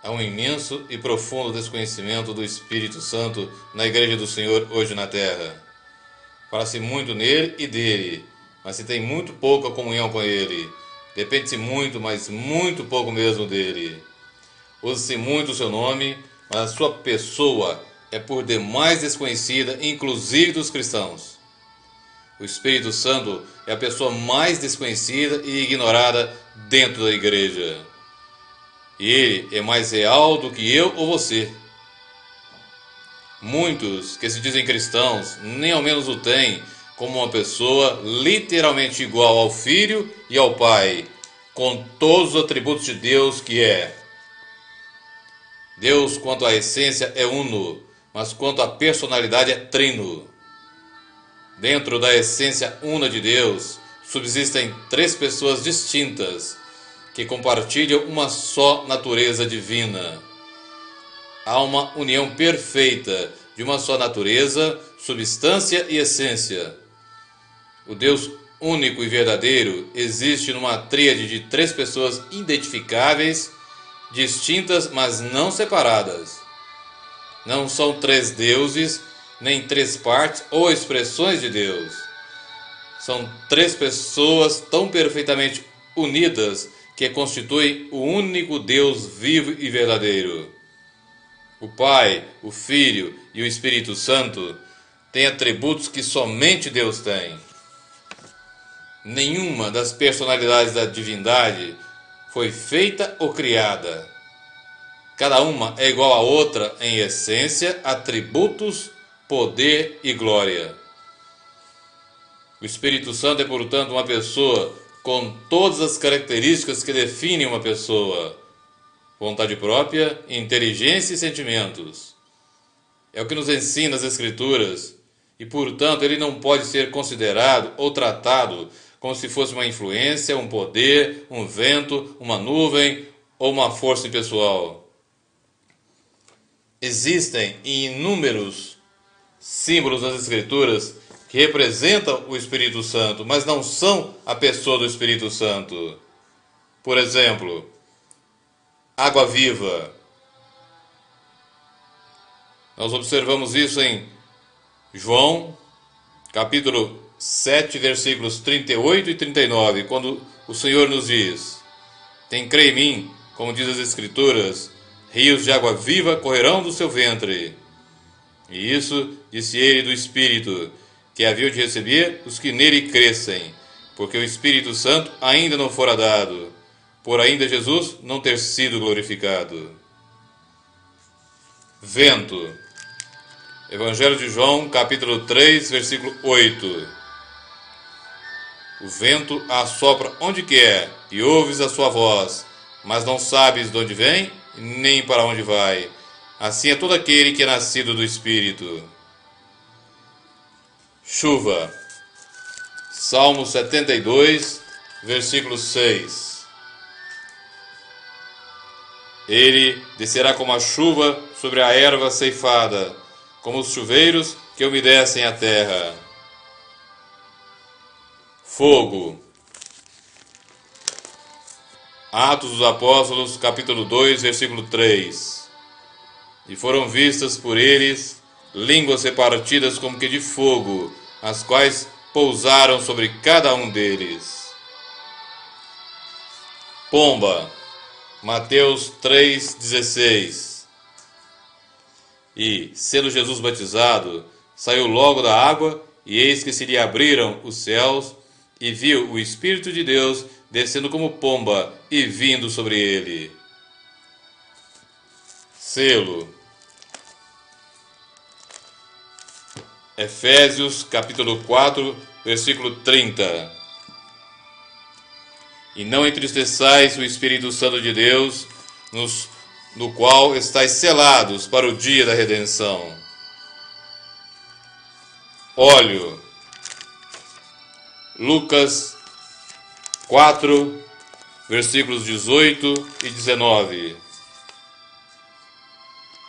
Há um imenso e profundo desconhecimento do Espírito Santo na Igreja do Senhor hoje na Terra. Fala-se muito nele e dele, mas se tem muito pouca comunhão com ele. Depende-se muito, mas muito pouco mesmo dele. Usa-se muito o seu nome, mas a sua pessoa é por demais desconhecida, inclusive dos cristãos. O Espírito Santo é a pessoa mais desconhecida e ignorada dentro da igreja. E ele é mais real do que eu ou você. Muitos que se dizem cristãos nem ao menos o têm como uma pessoa literalmente igual ao Filho e ao Pai, com todos os atributos de Deus que é. Deus, quanto à essência, é uno, mas quanto à personalidade, é trino. Dentro da essência una de Deus, subsistem três pessoas distintas, que compartilham uma só natureza divina. Há uma união perfeita de uma só natureza, substância e essência. O Deus único e verdadeiro existe numa tríade de três pessoas identificáveis, distintas, mas não separadas. Não são três deuses, nem três partes ou expressões de Deus. São três pessoas tão perfeitamente unidas que constituem o único Deus vivo e verdadeiro. O Pai, o Filho e o Espírito Santo têm atributos que somente Deus tem. Nenhuma das personalidades da divindade foi feita ou criada. Cada uma é igual à outra em essência, atributos, poder e glória. O Espírito Santo é, portanto, uma pessoa com todas as características que definem uma pessoa: vontade própria, inteligência e sentimentos. É o que nos ensina as Escrituras, e, portanto, ele não pode ser considerado ou tratado como se fosse uma influência, um poder, um vento, uma nuvem ou uma força impessoal. Existem inúmeros símbolos nas Escrituras que representam o Espírito Santo, mas não são a pessoa do Espírito Santo. Por exemplo, água viva. Nós observamos isso em João, capítulo 7, versículos 38 e 39, quando o Senhor nos diz: "Tem crê em mim, como diz as Escrituras, rios de água viva correrão do seu ventre." E isso disse ele do Espírito, que haviam de receber os que nele crescem, porque o Espírito Santo ainda não fora dado, por ainda Jesus não ter sido glorificado. Vento. Evangelho de João, capítulo 3, versículo 8. O vento assopra onde quer, e ouves a sua voz, mas não sabes de onde vem, nem para onde vai. Assim é todo aquele que é nascido do Espírito. Chuva. Salmo 72, versículo 6. Ele descerá como a chuva sobre a erva ceifada, como os chuveiros que umedecem a terra. Fogo. Atos dos Apóstolos, capítulo 2, versículo 3. E foram vistas por eles línguas repartidas como que de fogo, as quais pousaram sobre cada um deles. Pomba. Mateus 3,16. E, sendo Jesus batizado, saiu logo da água, e eis que se lhe abriram os céus, e viu o Espírito de Deus descendo como pomba e vindo sobre ele. Selo. Efésios, capítulo 4, versículo 30. E não entristeçais o Espírito Santo de Deus, no qual estáis selados para o dia da redenção. Óleo. Lucas 4, versículos 18 e 19.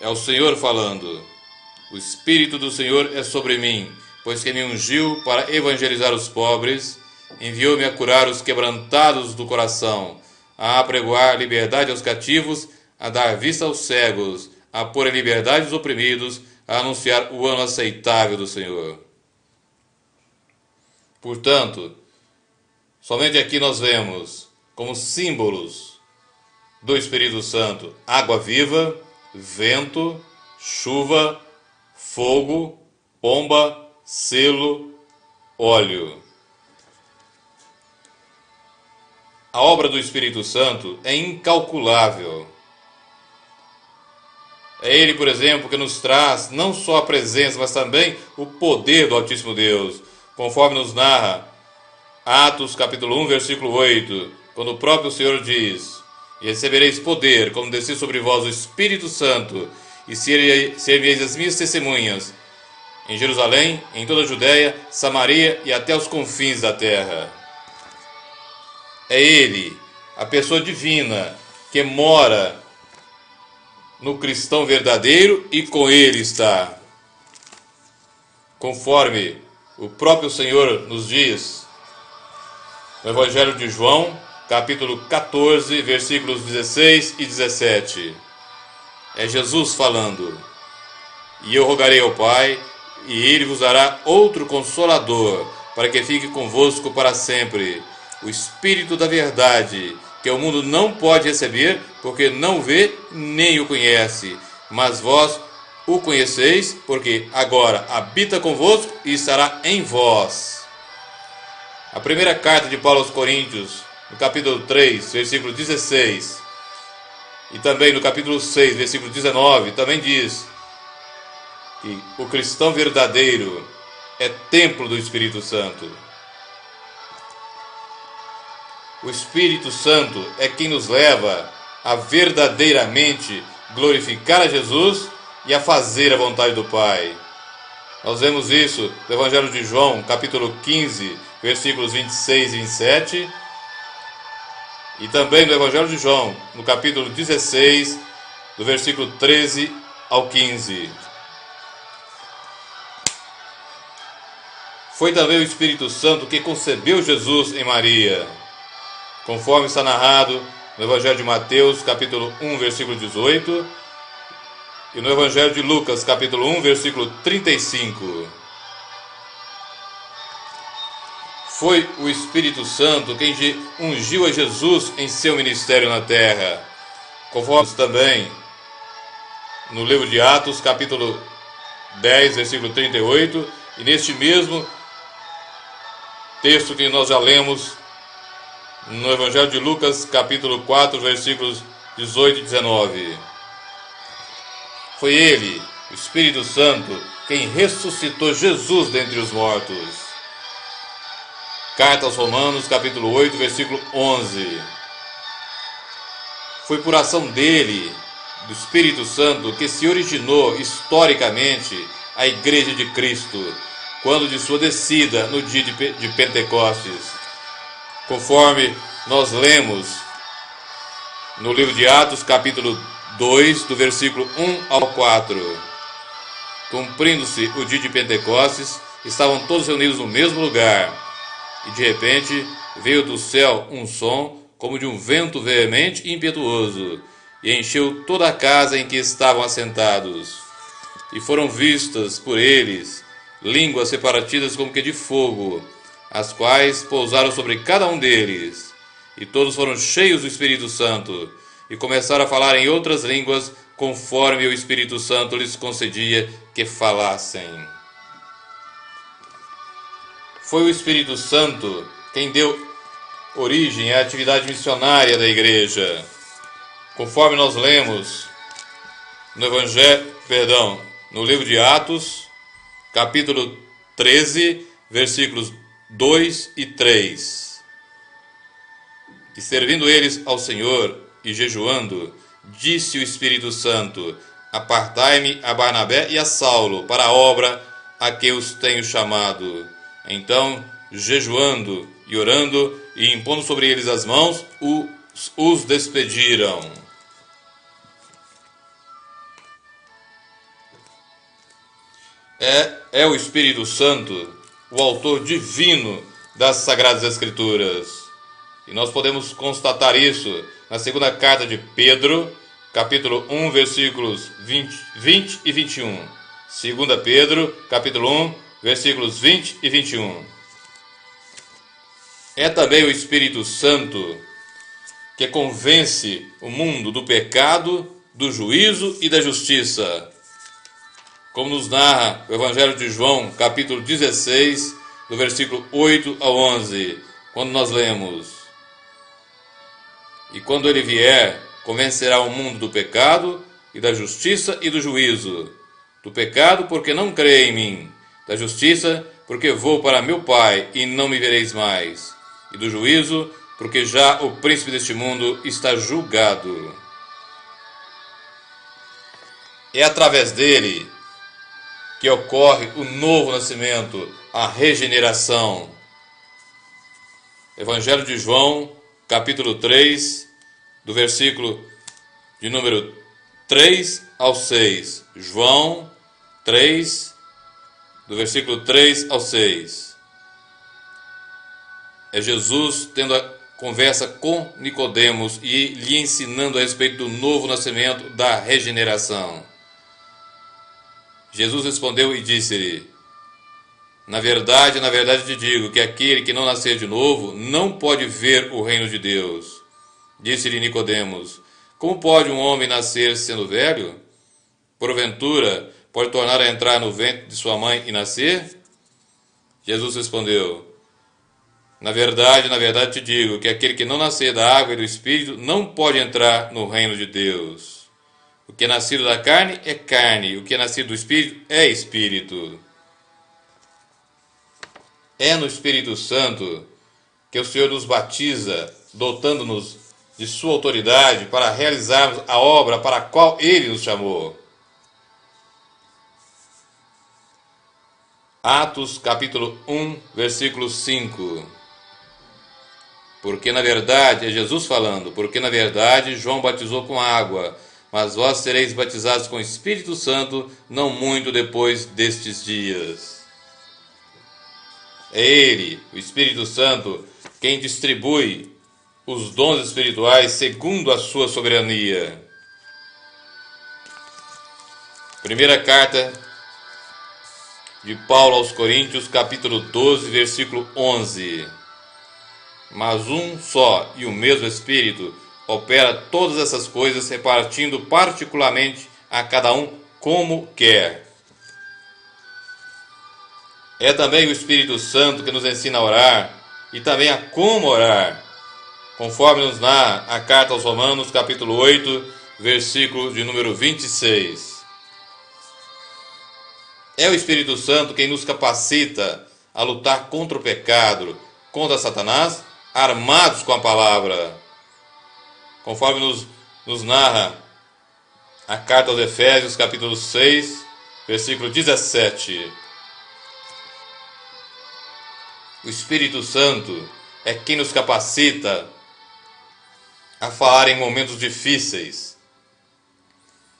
É o Senhor falando: "O Espírito do Senhor é sobre mim, pois que me ungiu para evangelizar os pobres, enviou-me a curar os quebrantados do coração, a apregoar liberdade aos cativos, a dar vista aos cegos, a pôr em liberdade os oprimidos, a anunciar o ano aceitável do Senhor. Portanto, somente aqui nós vemos como símbolos do Espírito Santo água viva, vento, chuva, fogo, pomba, selo, óleo. A obra do Espírito Santo é incalculável. É Ele, por exemplo, que nos traz não só a presença, mas também o poder do Altíssimo Deus, conforme nos narra Atos capítulo 1, versículo 8, quando o próprio Senhor diz: "E recebereis poder, quando descer sobre vós o Espírito Santo, e sereis as minhas testemunhas em Jerusalém, em toda a Judéia, Samaria e até os confins da terra." É Ele, a pessoa divina, que mora no cristão verdadeiro e com Ele está. Conforme o próprio Senhor nos diz no Evangelho de João, capítulo 14, versículos 16 e 17. É Jesus falando: "E eu rogarei ao Pai, e Ele vos dará outro Consolador, para que fique convosco para sempre, o Espírito da verdade, que o mundo não pode receber, porque não vê nem o conhece. Mas vós o conheceis, porque agora habita convosco e estará em vós." A primeira carta de Paulo aos Coríntios, no capítulo 3, versículo 16, e também no capítulo 6, versículo 19, também diz que o cristão verdadeiro é templo do Espírito Santo. O Espírito Santo é quem nos leva a verdadeiramente glorificar a Jesus e a fazer a vontade do Pai. Nós vemos isso no Evangelho de João, capítulo 15, versículos 26 e 27, e também no Evangelho de João, no capítulo 16, do versículo 13 ao 15. Foi também o Espírito Santo que concebeu Jesus em Maria, conforme está narrado no Evangelho de Mateus, capítulo 1, versículo 18, e no Evangelho de Lucas, capítulo 1, versículo 35. Foi o Espírito Santo quem ungiu a Jesus em seu ministério na terra, conforme também no livro de Atos, capítulo 10, versículo 38, e neste mesmo texto que nós já lemos no Evangelho de Lucas, capítulo 4, versículos 18 e 19. Foi Ele, o Espírito Santo, quem ressuscitou Jesus dentre os mortos. Carta aos Romanos, capítulo 8, versículo 11. Foi por ação dele, do Espírito Santo, que se originou historicamente a Igreja de Cristo, quando de sua descida no dia de Pentecostes, conforme nós lemos no livro de Atos, capítulo 2, do versículo 1 ao 4. Cumprindo-se o dia de Pentecostes, estavam todos reunidos no mesmo lugar, e de repente veio do céu um som como de um vento veemente e impetuoso, e encheu toda a casa em que estavam assentados. E foram vistas por eles línguas repartidas como que de fogo, as quais pousaram sobre cada um deles. E todos foram cheios do Espírito Santo, e começaram a falar em outras línguas, conforme o Espírito Santo lhes concedia que falassem. Foi o Espírito Santo quem deu origem à atividade missionária da igreja, conforme nós lemos no livro de Atos, capítulo 13, versículos 2 e 3. E servindo eles ao Senhor e jejuando, disse o Espírito Santo: "Apartai-me a Barnabé e a Saulo para a obra a que os tenho chamado." Então, jejuando e orando e impondo sobre eles as mãos, os despediram. É o Espírito Santo o autor divino das Sagradas Escrituras. E nós podemos constatar isso na segunda carta de Pedro, capítulo 1, versículos 20 e 21. 2 Pedro, capítulo 1, versículos 20 e 21. É também o Espírito Santo que convence o mundo do pecado, do juízo e da justiça. Como nos narra o Evangelho de João, capítulo 16, do versículo 8 ao 11, quando nós lemos: E quando ele vier, convencerá o mundo do pecado, e da justiça e do juízo. Do pecado, porque não crê em mim. Da justiça, porque vou para meu Pai, e não me vereis mais. E do juízo, porque já o príncipe deste mundo está julgado. É através dele que ocorre o novo nascimento, a regeneração. Evangelho de João, capítulo 3, do versículo de número 3 ao 6. João 3, do versículo 3 ao 6. É Jesus tendo a conversa com Nicodemos e lhe ensinando a respeito do novo nascimento, da regeneração. Jesus respondeu e disse-lhe: na verdade te digo que aquele que não nascer de novo não pode ver o reino de Deus. Disse-lhe Nicodemos: como pode um homem nascer sendo velho? Porventura, pode tornar a entrar no ventre de sua mãe e nascer? Jesus respondeu: na verdade te digo que aquele que não nascer da água e do Espírito não pode entrar no reino de Deus. O que é nascido da carne é carne, o que é nascido do Espírito é Espírito. É no Espírito Santo que o Senhor nos batiza, dotando-nos de sua autoridade para realizarmos a obra para a qual Ele nos chamou. Atos capítulo 1, versículo 5. Porque na verdade, é Jesus falando, porque na verdade João batizou com água, mas vós sereis batizados com o Espírito Santo não muito depois destes dias. É Ele, o Espírito Santo, quem distribui os dons espirituais segundo a sua soberania. Primeira carta de Paulo aos Coríntios, capítulo 12, versículo 11. Mas um só e o mesmo Espírito opera todas essas coisas, repartindo particularmente a cada um como quer. É também o Espírito Santo que nos ensina a orar e também a como orar, conforme nos narra a carta aos Romanos, capítulo 8, versículo de número 26. É o Espírito Santo quem nos capacita a lutar contra o pecado, contra Satanás, armados com a palavra, conforme nos narra a carta aos Efésios, capítulo 6, versículo 17. O Espírito Santo é quem nos capacita a falar em momentos difíceis,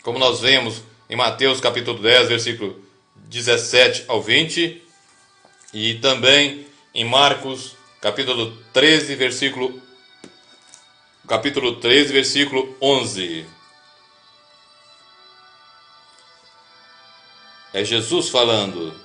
como nós vemos em Mateus capítulo 10, versículo 17 ao 20, e também em Marcos capítulo 13, versículo 11. É Jesus falando: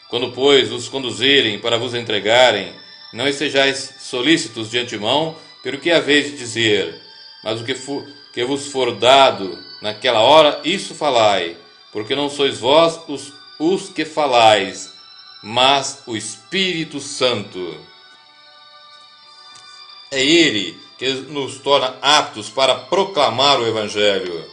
quando, pois, os conduzirem para vos entregarem, não estejais solícitos de antemão pelo que haveis de dizer, mas o que vos for dado naquela hora, isso falai, porque não sois vós os que falais, mas o Espírito Santo. É Ele que nos torna aptos para proclamar o Evangelho.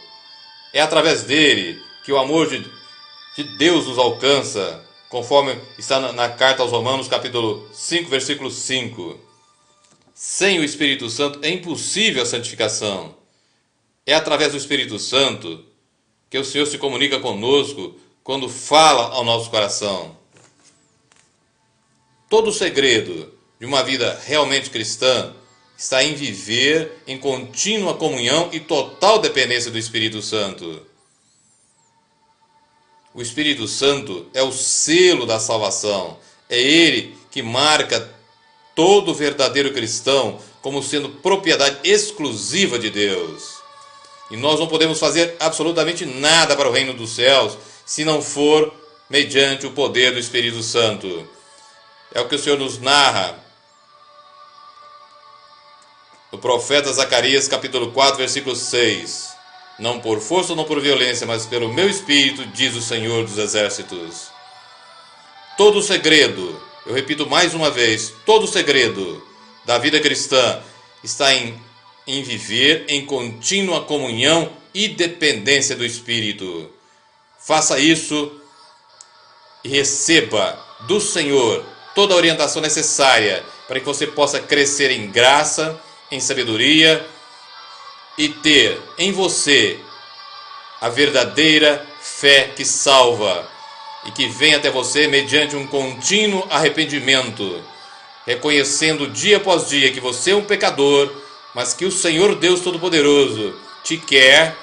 É através dele que o amor de Deus nos alcança, conforme está na carta aos Romanos, capítulo 5, versículo 5. Sem o Espírito Santo é impossível a santificação. É através do Espírito Santo que o Senhor se comunica conosco quando fala ao nosso coração. Todo o segredo de uma vida realmente cristã está em viver em contínua comunhão e total dependência do Espírito Santo. O Espírito Santo é o selo da salvação. É Ele que marca todo verdadeiro cristão como sendo propriedade exclusiva de Deus. E nós não podemos fazer absolutamente nada para o reino dos céus se não for mediante o poder do Espírito Santo. É o que o Senhor nos narra no profeta Zacarias, capítulo 4, versículo 6. Não por força ou não por violência, mas pelo meu Espírito, diz o Senhor dos Exércitos. Todo o segredo, eu repito mais uma vez, todo o segredo da vida cristã está em viver em contínua comunhão e dependência do Espírito. Faça isso e receba do Senhor toda a orientação necessária para que você possa crescer em graça, em sabedoria e ter em você a verdadeira fé que salva e que vem até você mediante um contínuo arrependimento, reconhecendo dia após dia que você é um pecador, mas que o Senhor Deus Todo-Poderoso te quer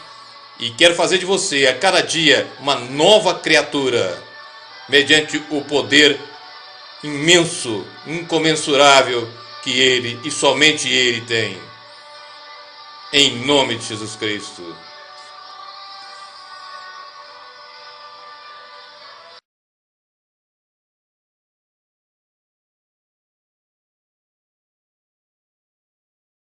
e quer fazer de você a cada dia uma nova criatura, mediante o poder imenso, incomensurável que Ele e somente Ele tem. Em nome de Jesus Cristo.